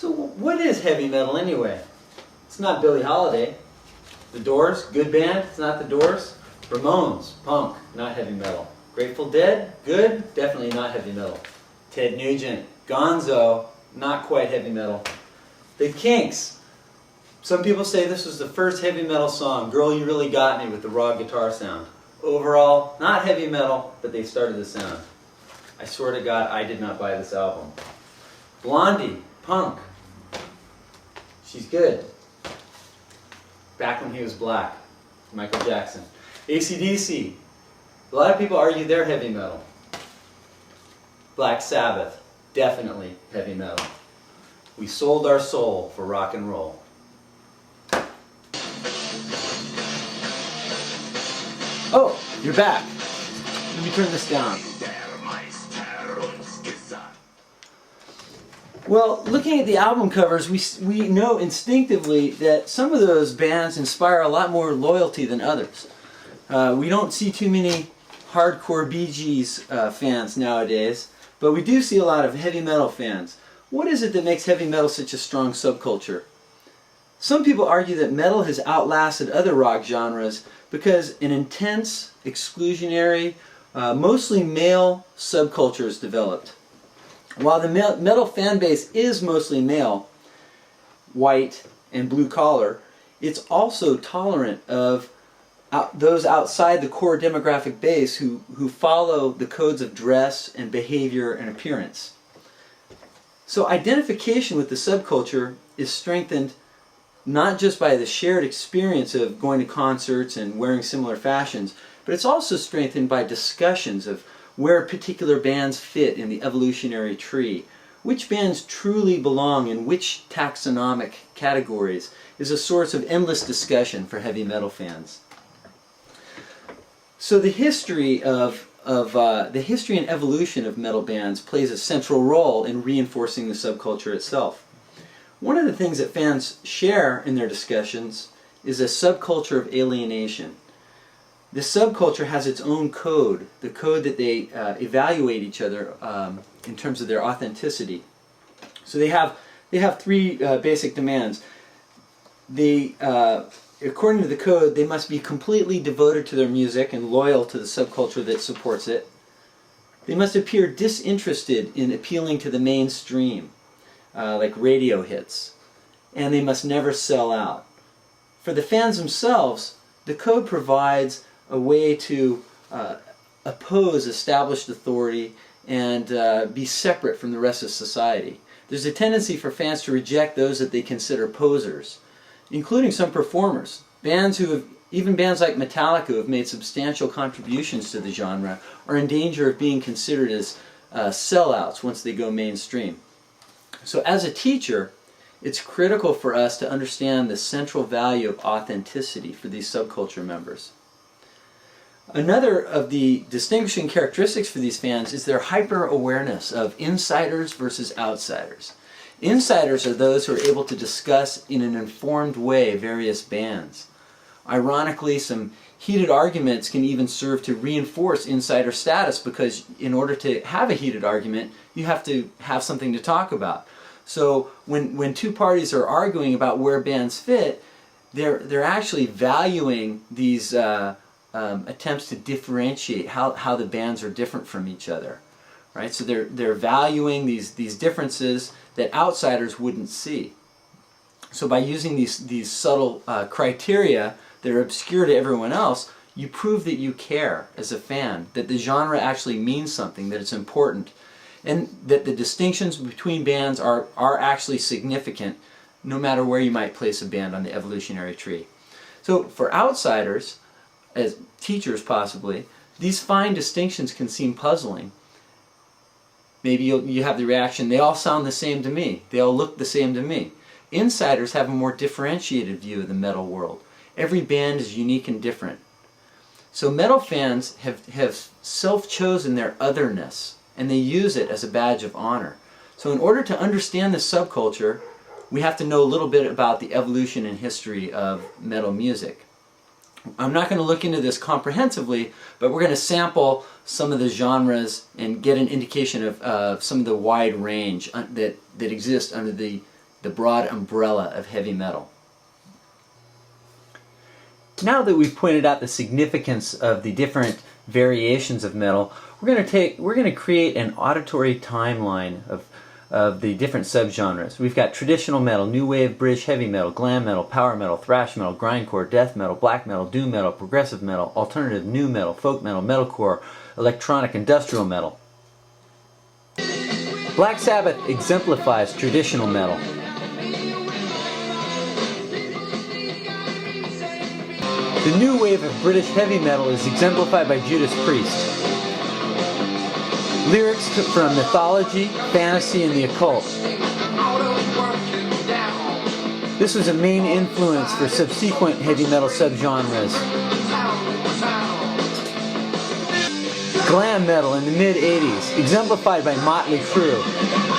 So what is heavy metal anyway? It's not Billie Holiday. The Doors, good band, it's not the Doors. Ramones, punk, not heavy metal. Grateful Dead, good, definitely not heavy metal. Ted Nugent, Gonzo, not quite heavy metal. The Kinks, some people say this was the first heavy metal song, Girl You Really Got Me, with the raw guitar sound. Overall, not heavy metal, but they started the sound. I swear to God, I did not buy this album. Blondie, punk. She's good. Back when he was black. Michael Jackson. AC/DC. A lot of people argue they're heavy metal. Black Sabbath. Definitely heavy metal. We sold our soul for rock and roll. Oh, you're back. Let me turn this down. Well, looking at the album covers, we know instinctively that some of those bands inspire a lot more loyalty than others. We don't see too many hardcore Bee Gees fans nowadays, but we do see a lot of heavy metal fans. What is it that makes heavy metal such a strong subculture? Some people argue that metal has outlasted other rock genres because an intense, exclusionary, mostly male subculture has developed. While the metal fan base is mostly male, white, and blue collar, it's also tolerant of those outside the core demographic base who follow the codes of dress and behavior and appearance. So identification with the subculture is strengthened not just by the shared experience of going to concerts and wearing similar fashions, but it's also strengthened by discussions of where particular bands fit in the evolutionary tree. Which bands truly belong in which taxonomic categories is a source of endless discussion for heavy metal fans. So the history the history and evolution of metal bands plays a central role in reinforcing the subculture itself. One of the things that fans share in their discussions is a subculture of alienation. This subculture has its own code, the code that they evaluate each other in terms of their authenticity. So they have three basic demands. According to the code, they must be completely devoted to their music and loyal to the subculture that supports it. They must appear disinterested in appealing to the mainstream, like radio hits. And they must never sell out. For the fans themselves, the code provides a way to oppose established authority and be separate from the rest of society. There's a tendency for fans to reject those that they consider posers, including some performers. Even bands like Metallica, who have made substantial contributions to the genre, are in danger of being considered as sellouts once they go mainstream. So as a teacher, it's critical for us to understand the central value of authenticity for these subculture members. Another of the distinguishing characteristics for these fans is their hyper-awareness of insiders versus outsiders. Insiders are those who are able to discuss in an informed way various bands. Ironically, some heated arguments can even serve to reinforce insider status because in order to have a heated argument, you have to have something to talk about. So when two parties are arguing about where bands fit, they're actually valuing these attempts to differentiate how the bands are different from each other, right? So they're valuing these differences that outsiders wouldn't see. So by using these subtle criteria that are obscure to everyone else, you prove that you care as a fan, that the genre actually means something, that it's important, and that the distinctions between bands are actually significant, no matter where you might place a band on the evolutionary tree. So for outsiders, as teachers possibly, these fine distinctions can seem puzzling. Maybe you have the reaction, they all sound the same to me, they all look the same to me. Insiders have a more differentiated view of the metal world. Every band is unique and different. So metal fans have self-chosen their otherness, and they use it as a badge of honor. So in order to understand the subculture, we have to know a little bit about the evolution and history of metal music. I'm not going to look into this comprehensively, but we're going to sample some of the genres and get an indication of some of the wide range that exists under the the broad umbrella of heavy metal. Now that we've pointed out the significance of the different variations of metal, we're going to create an auditory timeline of the different subgenres. We've got traditional metal, new wave, British heavy metal, glam metal, power metal, thrash metal, grindcore, death metal, black metal, doom metal, progressive metal, alternative, new metal, folk metal, metalcore, electronic, industrial metal. Black Sabbath exemplifies traditional metal. The new wave of British heavy metal is exemplified by Judas Priest. Lyrics from mythology, fantasy, and the occult. This was a main influence for subsequent heavy metal subgenres. Glam metal in the mid-'80s, exemplified by Motley Crue.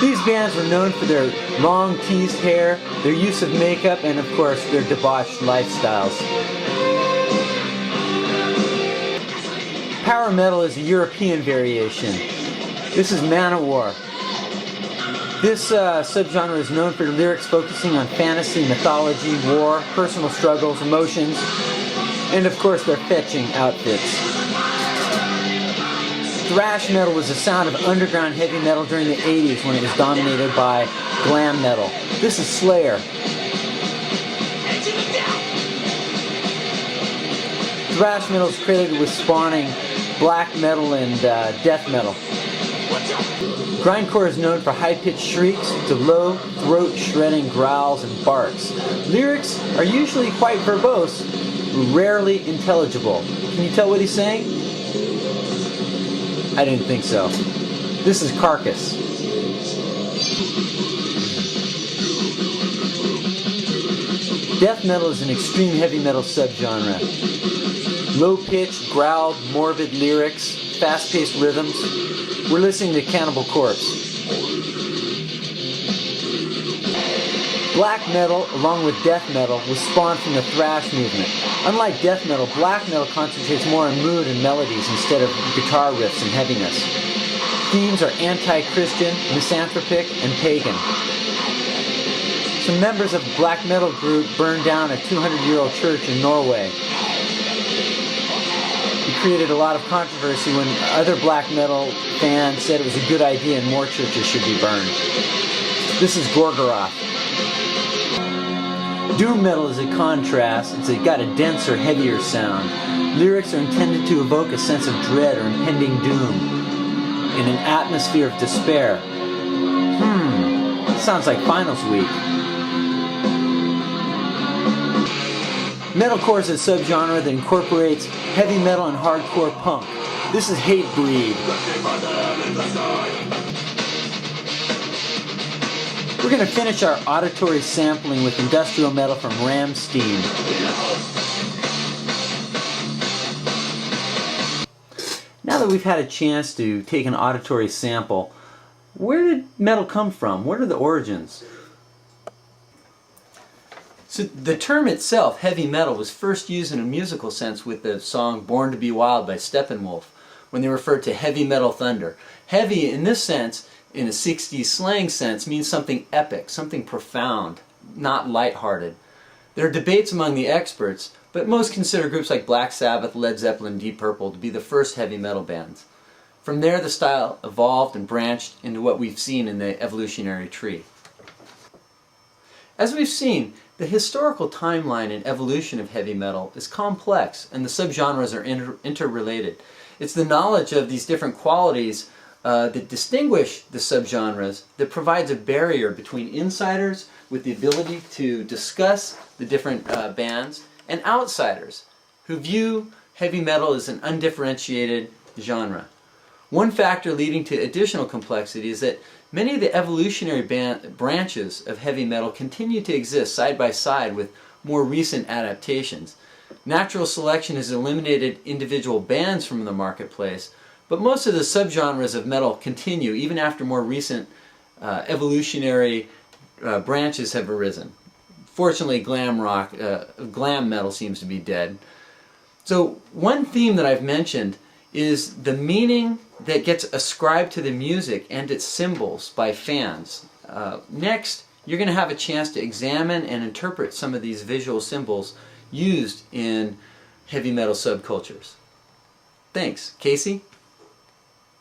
These bands were known for their long teased hair, their use of makeup, and of course their debauched lifestyles. Power metal is a European variation. This is Manowar. This subgenre is known for lyrics focusing on fantasy, mythology, war, personal struggles, emotions, and of course their fetching outfits. Thrash metal was the sound of underground heavy metal during the 80s when it was dominated by glam metal. This is Slayer. Thrash metal is credited with spawning black metal and death metal. Grindcore is known for high-pitched shrieks to low, throat-shredding growls and barks. Lyrics are usually quite verbose, rarely intelligible. Can you tell what he's saying? I didn't think so. This is Carcass. Death metal is an extreme heavy metal subgenre. Low-pitched, growled, morbid lyrics, fast-paced rhythms. We're listening to Cannibal Corpse. Black metal, along with death metal, was spawned from the thrash movement. Unlike death metal, black metal concentrates more on mood and melodies instead of guitar riffs and heaviness. Themes are anti-Christian, misanthropic, and pagan. Some members of the black metal group burned down a 200-year-old church in Norway. It created a lot of controversy when other black metal fans said it was a good idea and more churches should be burned. This is Gorgoroth. Doom metal is a contrast. It's got a denser, heavier sound. Lyrics are intended to evoke a sense of dread or impending doom in an atmosphere of despair. Sounds like finals week. Metalcore is a subgenre that incorporates heavy metal and hardcore punk. This is Hatebreed. We're going to finish our auditory sampling with industrial metal from Rammstein. Now that we've had a chance to take an auditory sample, where did metal come from? What are the origins? So the term itself, heavy metal, was first used in a musical sense with the song Born to be Wild by Steppenwolf, when they referred to heavy metal thunder. Heavy, in this sense, in a 60s slang sense, means something epic, something profound, not lighthearted. There are debates among the experts, but most consider groups like Black Sabbath, Led Zeppelin, Deep Purple to be the first heavy metal bands. From there, the style evolved and branched into what we've seen in the evolutionary tree. As we've seen, the historical timeline and evolution of heavy metal is complex, and the subgenres are interrelated. It's the knowledge of these different qualities that distinguish the subgenres that provides a barrier between insiders with the ability to discuss the different bands and outsiders who view heavy metal as an undifferentiated genre. One factor leading to additional complexity is that many of the evolutionary branches of heavy metal continue to exist side by side with more recent adaptations. Natural selection has eliminated individual bands from the marketplace, but most of the subgenres of metal continue even after more recent evolutionary branches have arisen. Fortunately, glam metal seems to be dead. So one theme that I've mentioned is the meaning that gets ascribed to the music and its symbols by fans. Next, you're going to have a chance to examine and interpret some of these visual symbols used in heavy metal subcultures. Thanks. Casey?